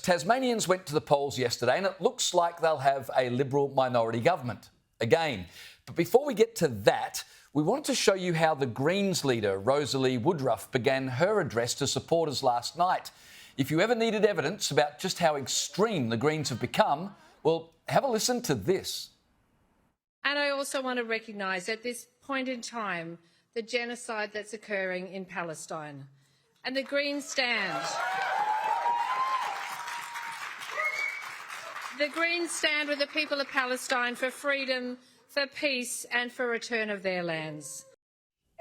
first, Tasmanians went to the polls yesterday and it looks like they'll have a Liberal minority government again. But before we get to that, we wanted to show you how the Greens leader, Rosalie Woodruff, began her address to supporters last night. If you ever needed evidence about just how extreme the Greens have become, well, have a listen to this. And I also want to recognise at this point in time the genocide that's occurring in Palestine. And the Greens stand. The Greens stand with the people of Palestine for freedom, for peace and for return of their lands.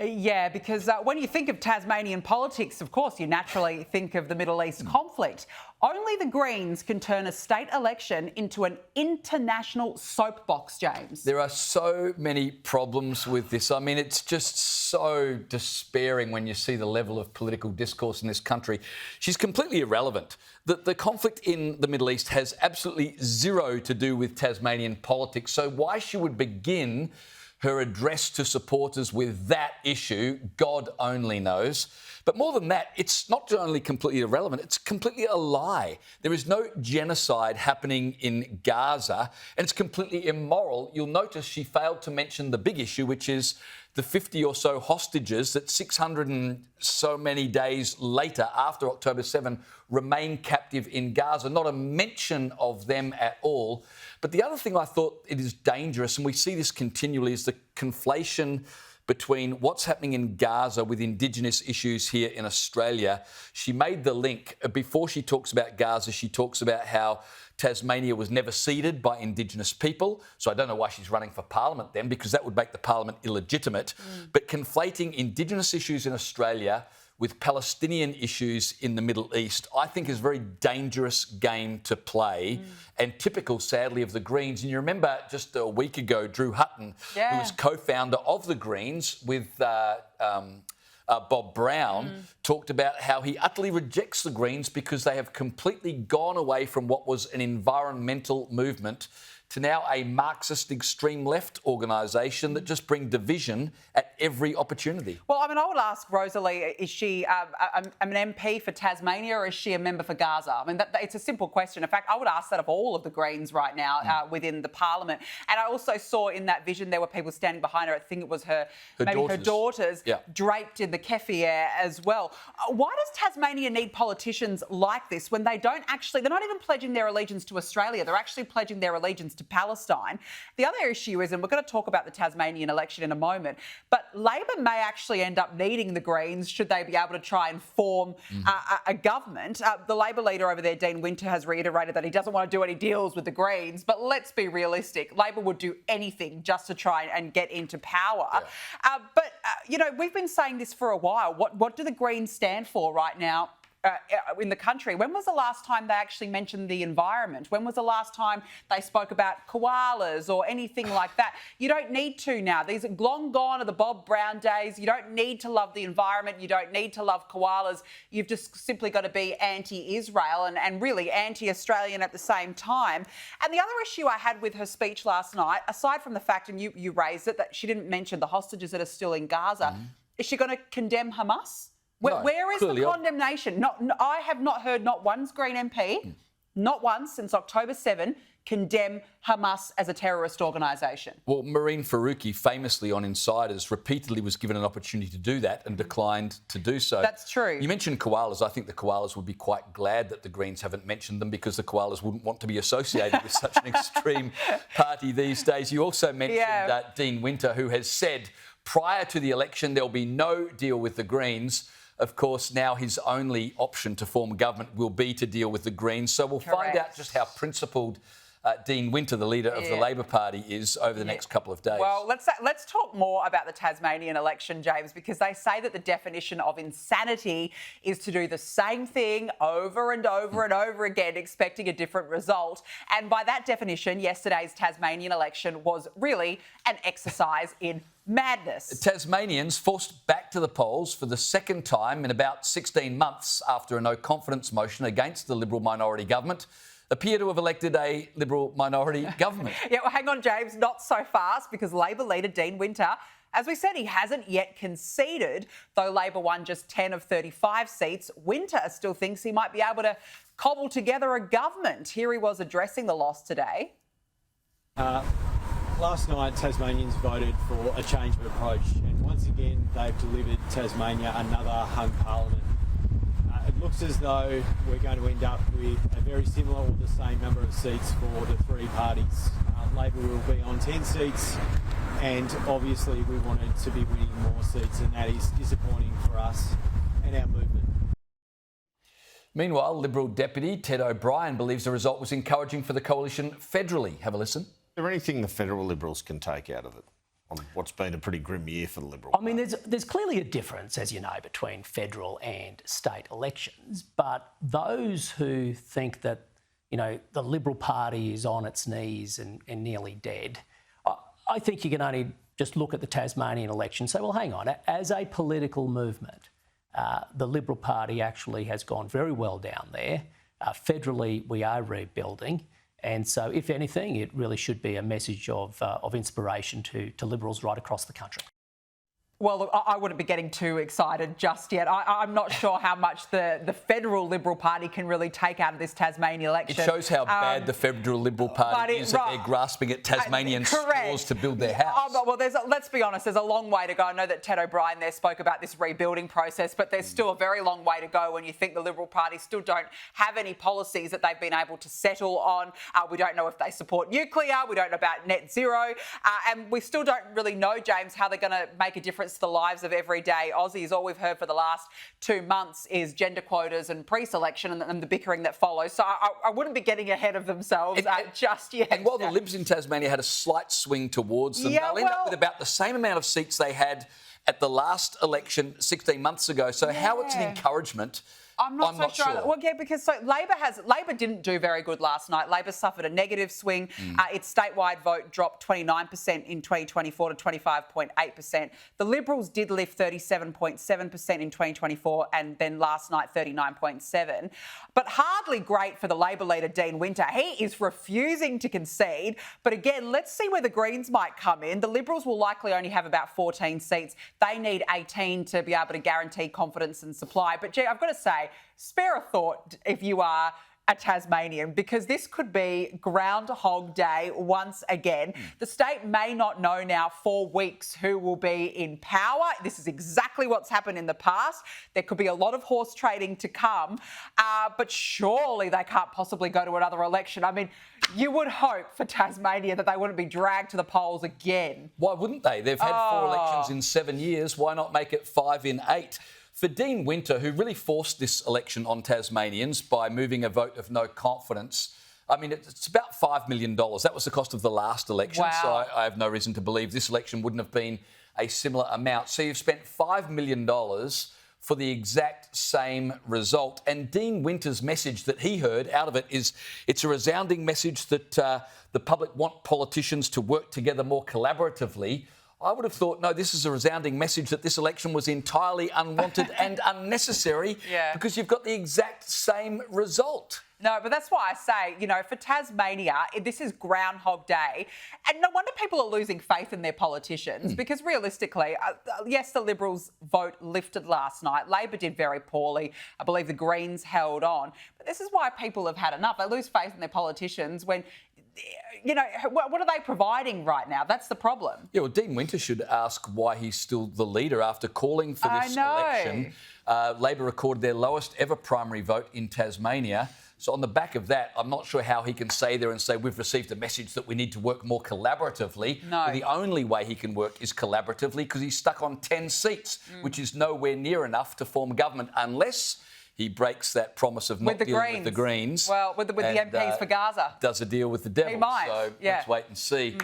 Yeah, because when you think of Tasmanian politics, of course, you naturally think of the Middle East conflict. Only the Greens can turn a state election into an international soapbox, James. There are so many problems with this. I mean, it's just so despairing when you see the level of political discourse in this country. She's completely irrelevant. The conflict in the Middle East has absolutely zero to do with Tasmanian politics. So why she would begin her address to supporters with that issue, God only knows. But more than that, it's not only completely irrelevant, it's completely a lie. There is no genocide happening in Gaza, and it's completely immoral. You'll notice she failed to mention the big issue, which is the 50 or so hostages that 600 and so many days later, after October 7, remain captive in Gaza. Not a mention of them at all. But the other thing I thought it is dangerous, and we see this continually, is the conflation between what's happening in Gaza with Indigenous issues here in Australia. She made the link. Before she talks about Gaza, she talks about how Tasmania was never ceded by Indigenous people. So I don't know why she's running for Parliament then, because that would make the Parliament illegitimate. But conflating Indigenous issues in Australia with Palestinian issues in the Middle East, I think is a very dangerous game to play and typical, sadly, of the Greens. And you remember just a week ago, Drew Hutton, who was co-founder of the Greens with Bob Brown, talked about how he utterly rejects the Greens because they have completely gone away from what was an environmental movement to now a Marxist extreme left organisation that just bring division at every opportunity. Well, I mean, I would ask Rosalie, is she an MP for Tasmania or is she a member for Gaza? I mean, it's a simple question. In fact, I would ask that of all of the Greens right now within the Parliament. And I also saw in that vision there were people standing behind her. I think it was her daughters draped in the keffiyeh as well. Why does Tasmania need politicians like this when they don't actually, they're not even pledging their allegiance to Australia, they're actually pledging their allegiance to Palestine? The other issue is, and we're going to talk about the Tasmanian election in a moment, but Labor may actually end up needing the Greens should they be able to try and form a government. The Labor leader over there, Dean Winter, has reiterated that he doesn't want to do any deals with the Greens, but let's be realistic. Labor would do anything just to try and get into power. You know, we've been saying this for a while. What do the Greens stand for right now in the country? When was the last time they actually mentioned the environment? When was the last time they spoke about koalas or anything like that? You don't need to now. These are long gone are the Bob Brown days. You don't need to love the environment. You don't need to love koalas. You've just simply got to be anti-Israel and really anti-Australian at the same time. And the other issue I had with her speech last night, aside from the fact, and you raised it, that she didn't mention the hostages that are still in Gaza, is she going to condemn Hamas? Where is the condemnation? I have not heard not one Green MP, not once since October 7, condemn Hamas as a terrorist organisation. Well, Marine Faruqi, famously on Insiders, repeatedly was given an opportunity to do that and declined to do so. That's true. You mentioned koalas. I think the koalas would be quite glad that the Greens haven't mentioned them because the koalas wouldn't want to be associated with such an extreme party these days. You also mentioned Dean Winter, who has said prior to the election there'll be no deal with the Greens. Of course, now his only option to form a government will be to deal with the Greens. So we'll find out just how principled Dean Winter, the leader of the Labor Party, is over the next couple of days. Well, let's talk more about the Tasmanian election, James, because they say that the definition of insanity is to do the same thing over and over and over again, expecting a different result. And by that definition, yesterday's Tasmanian election was really an exercise in madness. Tasmanians forced back to the polls for the second time in about 16 months after a no-confidence motion against the Liberal minority government appear to have elected a Liberal minority government. Well, hang on, James, not so fast, because Labor leader Dean Winter, as we said, he hasn't yet conceded. Though Labor won just 10 of 35 seats, Winter still thinks he might be able to cobble together a government. Here he was addressing the loss today. Last night, Tasmanians voted for a change of approach, and once again, they've delivered Tasmania another hung parliament. It looks as though we're going to end up with a very similar or the same number of seats for the three parties. Labor will be on 10 seats, and obviously we wanted to be winning more seats, and that is disappointing for us and our movement. Meanwhile, Liberal Deputy Ted O'Brien believes the result was encouraging for the coalition federally. Have a listen. Is there anything the federal Liberals can take out of it on what's been a pretty grim year for the Liberal I mean, there's clearly a difference, as you know, between federal and state elections. But those who think that, you know, the Liberal Party is on its knees and nearly dead, I think you can only just look at the Tasmanian election and say, well, hang on, as a political movement, the Liberal Party actually has gone very well down there. Federally, we are rebuilding. And so, if anything, it really should be a message of inspiration to Liberals right across the country. Well, look, I wouldn't be getting too excited just yet. I'm not sure how much the federal Liberal Party can really take out of this Tasmanian election. It shows how bad the federal Liberal Party is that they're grasping at Tasmanian straws to build their house. Well, let's be honest, there's a long way to go. I know that Ted O'Brien there spoke about this rebuilding process, but there's still a very long way to go when you think the Liberal Party still don't have any policies that they've been able to settle on. We don't know if they support nuclear. We don't know about net zero. And we still don't really know, James, how they're going to make a difference to the lives of everyday Aussies. All we've heard for the last 2 months is gender quotas and pre-selection and the bickering that follows. So I wouldn't be getting ahead of themselves just yet. And while the Libs in Tasmania had a slight swing towards them, they'll end up with about the same amount of seats they had at the last election 16 months ago. So how it's an encouragement, I'm not so sure. Well, yeah, because Labor didn't do very good last night. Labor suffered a negative swing. Its statewide vote dropped 29% in 2024 to 25.8%. The Liberals did lift 37.7% in 2024 and then last night 39.7%. But hardly great for the Labor leader, Dean Winter. He is refusing to concede. But again, let's see where the Greens might come in. The Liberals will likely only have about 14 seats. They need 18 to be able to guarantee confidence and supply. But gee, I've got to say, spare a thought if you are a Tasmanian, because this could be Groundhog Day once again. The state may not know now for weeks who will be in power. This is exactly what's happened in the past. There could be a lot of horse trading to come, but surely they can't possibly go to another election. I mean, you would hope for Tasmania that they wouldn't be dragged to the polls again. Why wouldn't they? They've had 4 elections in 7 years. Why not make it 5 in 8? For Dean Winter, who really forced this election on Tasmanians by moving a vote of no confidence, I mean, it's about $5 million. That was the cost of the last election. Wow. So I have no reason to believe this election wouldn't have been a similar amount. So you've spent $5 million for the exact same result. And Dean Winter's message that he heard out of it is it's a resounding message that the public want politicians to work together more collaboratively. I would have thought, no, this is a resounding message that this election was entirely unwanted and unnecessary because you've got the exact same result. No, but that's why I say, you know, for Tasmania, this is Groundhog Day. And no wonder people are losing faith in their politicians because realistically, yes, the Liberals' vote lifted last night. Labor did very poorly. I believe the Greens held on. But this is why people have had enough. They lose faith in their politicians when, you know, what are they providing right now? That's the problem. Yeah, well, Dean Winter should ask why he's still the leader after calling for this election. Labor recorded their lowest ever primary vote in Tasmania. So on the back of that, I'm not sure how he can say there and say we've received a message that we need to work more collaboratively. No. Well, the only way he can work is collaboratively because he's stuck on 10 seats, which is nowhere near enough to form government unless he breaks that promise of not dealing with the Greens. Well, with the MPs for Gaza. Does a deal with the devil. He might, So let's wait and see.